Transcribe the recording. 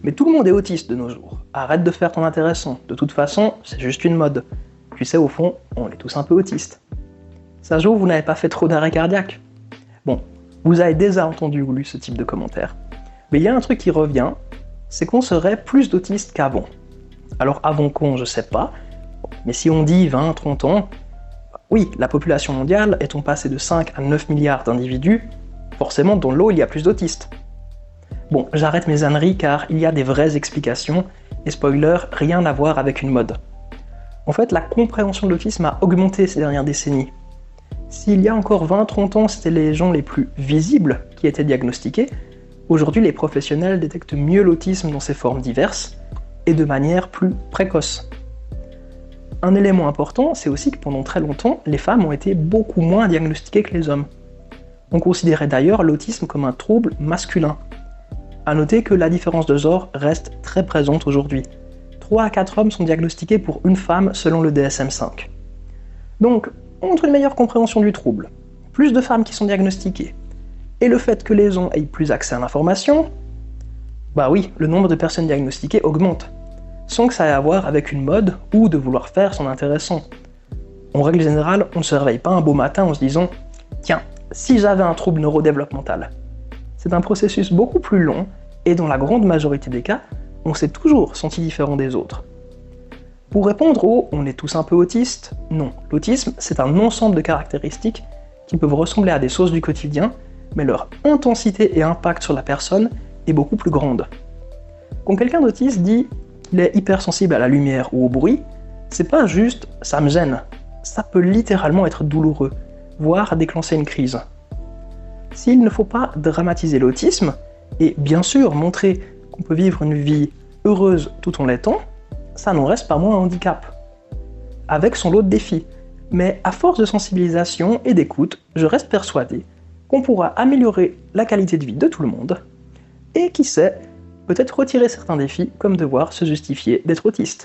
Mais tout le monde est autiste de nos jours. Arrête de faire ton intéressant. De toute façon, c'est juste une mode. Tu sais, au fond, on est tous un peu autistes. Ça se joue, vous n'avez pas fait trop d'arrêt cardiaque. Bon, vous avez déjà entendu ou lu ce type de commentaires. Mais il y a un truc qui revient, c'est qu'on serait plus d'autistes qu'avant. Alors avant qu'on, je sais pas, mais si on dit 20, 30 ans, oui, la population mondiale étant passée de 5 à 9 milliards d'individus, forcément dans l'eau il y a plus d'autistes. Bon, j'arrête mes âneries car il y a des vraies explications, et spoiler, rien à voir avec une mode. En fait, la compréhension de l'autisme a augmenté ces dernières décennies. S'il y a encore 20-30 ans, c'était les gens les plus visibles qui étaient diagnostiqués, aujourd'hui les professionnels détectent mieux l'autisme dans ses formes diverses, et de manière plus précoce. Un élément important, c'est aussi que pendant très longtemps, les femmes ont été beaucoup moins diagnostiquées que les hommes. On considérait d'ailleurs l'autisme comme un trouble masculin. A noter que la différence de genre reste très présente aujourd'hui. 3 à 4 hommes sont diagnostiqués pour une femme selon le DSM-5. Donc, entre une meilleure compréhension du trouble, plus de femmes qui sont diagnostiquées, et le fait que les gens aient plus accès à l'information, bah oui, le nombre de personnes diagnostiquées augmente, sans que ça ait à voir avec une mode ou de vouloir faire son intéressant. En règle générale, on ne se réveille pas un beau matin en se disant « Tiens, si j'avais un trouble neurodéveloppemental ». C'est un processus beaucoup plus long, et dans la grande majorité des cas, on s'est toujours senti différent des autres. Pour répondre au « on est tous un peu autistes », non, l'autisme c'est un ensemble de caractéristiques qui peuvent ressembler à des choses du quotidien, mais leur intensité et impact sur la personne est beaucoup plus grande. Quand quelqu'un d'autiste dit qu'il est hypersensible à la lumière ou au bruit, c'est pas juste « ça me gêne », ça peut littéralement être douloureux, voire déclencher une crise. S'il ne faut pas dramatiser l'autisme, et bien sûr montrer qu'on peut vivre une vie heureuse tout en l'étant, ça n'en reste pas moins un handicap, avec son lot de défis. Mais à force de sensibilisation et d'écoute, je reste persuadé qu'on pourra améliorer la qualité de vie de tout le monde, et qui sait, peut-être retirer certains défis comme devoir se justifier d'être autiste.